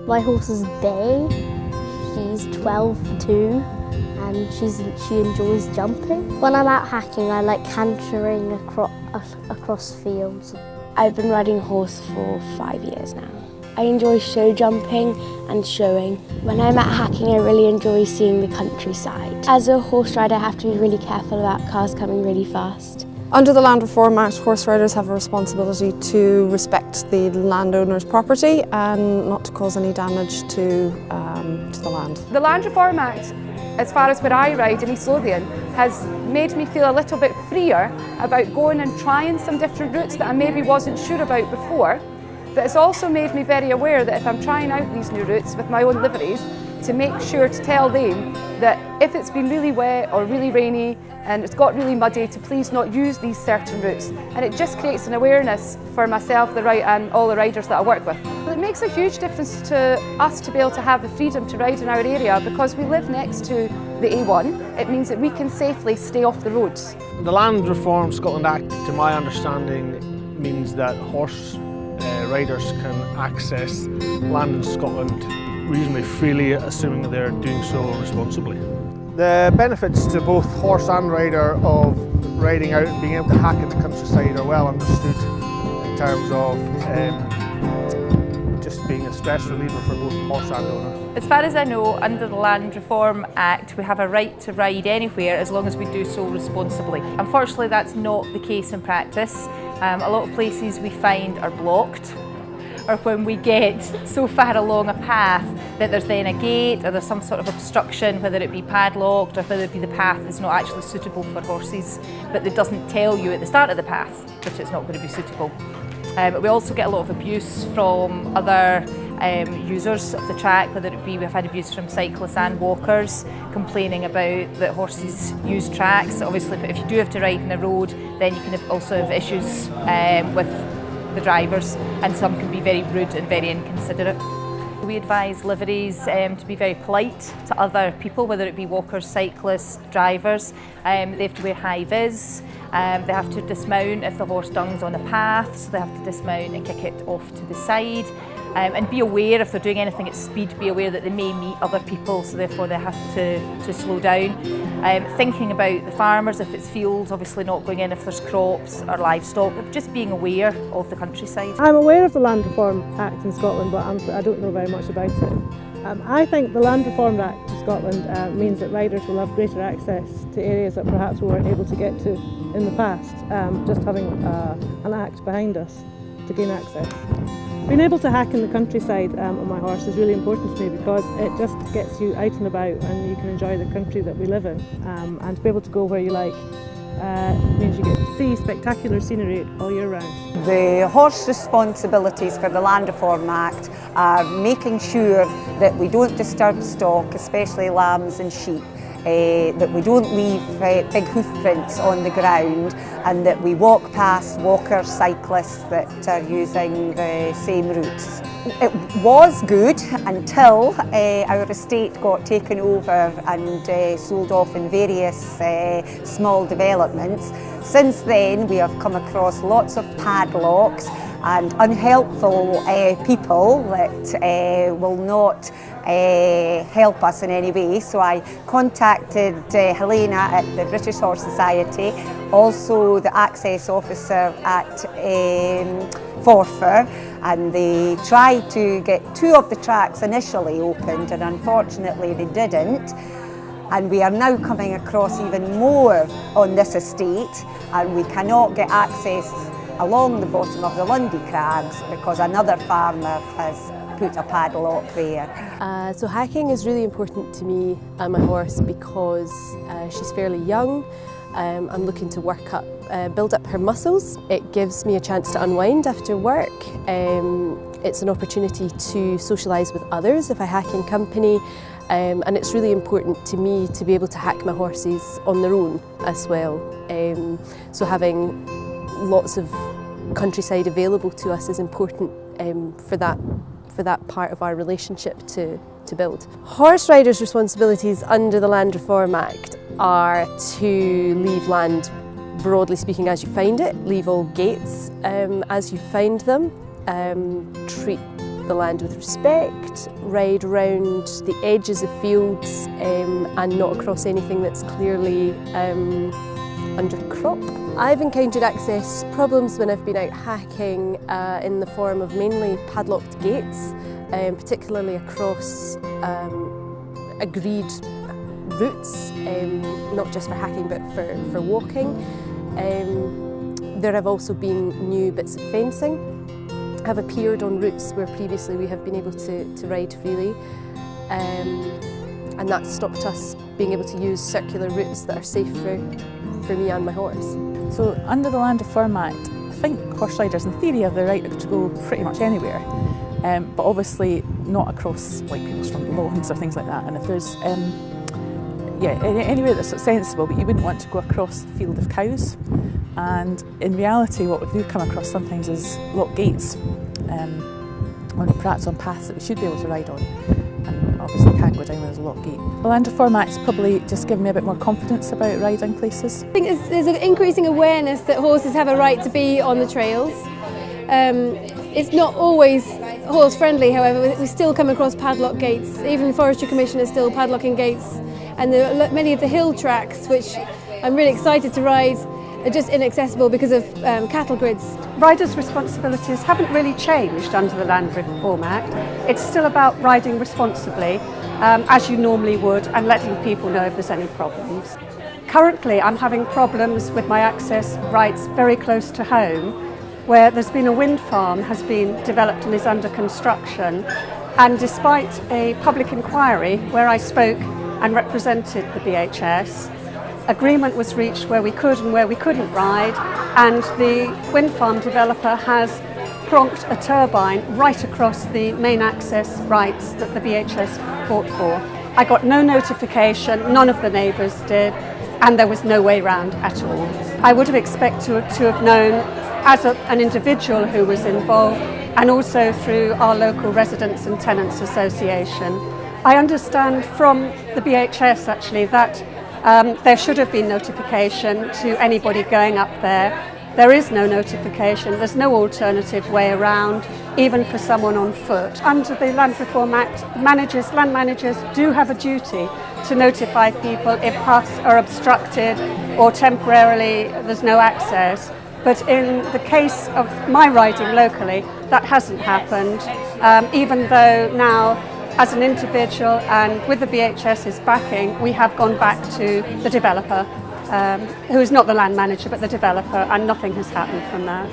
My horse is Bay. She's 12 too, and she enjoys jumping. When I'm out hacking, I like cantering across fields. I've been riding a horse for 5 years now. I enjoy show jumping and showing. When I'm at hacking, I really enjoy seeing the countryside. As a horse rider, I have to be really careful about cars coming really fast. Under the Land Reform Act, horse riders have a responsibility to respect the landowner's property and not to cause any damage to the land. The Land Reform Act, as far as where I ride in East Lothian, has made me feel a little bit freer about going and trying some different routes that I maybe wasn't sure about before. But it's also made me very aware that if I'm trying out these new routes with my own liveries, to make sure to tell them that if it's been really wet or really rainy and it's got really muddy, to please not use these certain routes. And it just creates an awareness for myself and all the riders that I work with. It makes a huge difference to us to be able to have the freedom to ride in our area because we live next to the A1. It means that we can safely stay off the roads. The Land Reform Scotland Act, to my understanding, means that horse riders can access land in Scotland reasonably freely, assuming that they're doing so responsibly. The benefits to both horse and rider of riding out and being able to hack in the countryside are well understood in terms of just being a stress reliever for both horse and owner. As far as I know, under the Land Reform Act, we have a right to ride anywhere as long as we do so responsibly. Unfortunately, that's not the case in practice. A lot of places we find are blocked, or when we get so far along a path that there's then a gate or there's some sort of obstruction, whether it be padlocked or whether it be the path is not actually suitable for horses, but it doesn't tell you at the start of the path that it's not going to be suitable. We also get a lot of abuse from other users of the track, whether it be we've had abuse from cyclists and walkers complaining about that horses use tracks. Obviously, if you do have to ride in a road, then you can also have issues with the drivers, and some can be very rude and very inconsiderate. We advise liveries to be very polite to other people, whether it be walkers, cyclists, drivers. They have to wear high vis, they have to dismount if the horse dungs on a path, so they have to dismount and kick it off to the side. And be aware if they're doing anything at speed, be aware that they may meet other people, so therefore they have to slow down. Thinking about the farmers, if it's fields, obviously not going in if there's crops or livestock, just being aware of the countryside. I'm aware of the Land Reform Act in Scotland, but I don't know very much about it. I think the Land Reform Act in Scotland means that riders will have greater access to areas that perhaps we weren't able to get to in the past, just having an act behind us to gain access. Being able to hack in the countryside on my horse is really important to me because it just gets you out and about and you can enjoy the country that we live in. And to be able to go where you like means you get to see spectacular scenery all year round. The horse responsibilities for the Land Reform Act are making sure that we don't disturb stock, especially lambs and sheep. That we don't leave big hoof prints on the ground, and that we walk past walkers, cyclists that are using the same routes. It was good until our estate got taken over and sold off in various small developments. Since then we have come across lots of padlocks and unhelpful people that will not help us in any way. So I contacted Helena at the British Horse Society, also the access officer at Forfar, and they tried to get 2 of the tracks initially opened, and unfortunately they didn't. And we are now coming across even more on this estate, and we cannot get access along the bottom of the Lundy Crags because another farmer has put a padlock there. So hacking is really important to me and my horse because she's fairly young. I'm looking to build up her muscles. It gives me a chance to unwind after work. It's an opportunity to socialise with others if I hack in company. And it's really important to me to be able to hack my horses on their own as well. So having lots of countryside available to us is important for that part of our relationship to build. Horse riders' responsibilities under the Land Reform Act are to leave land, broadly speaking, as you find it, leave all gates as you find them, treat the land with respect, ride around the edges of fields and not across anything that's clearly under crop. I've encountered access problems when I've been out hacking in the form of mainly padlocked gates, particularly across agreed routes, not just for hacking but for walking. There have also been new bits of fencing have appeared on routes where previously we have been able to ride freely, and that's stopped us being able to use circular routes that are safe for me and my horse. So under the Land Reform Act, I think horse riders in theory have the right to go pretty much anywhere, but obviously not across like people's front lawns or things like that. And if there's anywhere that's sensible, but you wouldn't want to go across the field of cows. And in reality, what we do come across sometimes is locked gates, or perhaps on paths that we should be able to ride on, and obviously can't go down where there's a locked gate. The Land Reform Act's probably just given me a bit more confidence about riding places. I think there's an increasing awareness that horses have a right to be on the trails. It's not always horse friendly, however. We still come across padlock gates. Even the Forestry Commission is still padlocking gates, and there are many of the hill tracks, which I'm really excited to ride, are just inaccessible because of cattle grids. Riders' responsibilities haven't really changed under the Land Reform Act. It's still about riding responsibly, as you normally would, and letting people know if there's any problems. Currently, I'm having problems with my access rights very close to home, where there's been a wind farm has been developed and is under construction, and despite a public inquiry where I spoke and represented the BHS, agreement was reached where we could and where we couldn't ride, and the wind farm developer has plonked a turbine right across the main access rights that the BHS fought for. I got no notification, none of the neighbours did, and there was no way round at all. I would have expected to have known as an individual who was involved, and also through our local Residents and Tenants Association. I understand from the BHS actually that there should have been notification to anybody going up there. There is no notification, there's no alternative way around, even for someone on foot. Under the Land Reform Act, land managers do have a duty to notify people if paths are obstructed or temporarily there's no access. But in the case of my riding locally, that hasn't happened, even though now, as an individual and with the BHS's backing, we have gone back to the developer, who is not the land manager but the developer, and nothing has happened from that.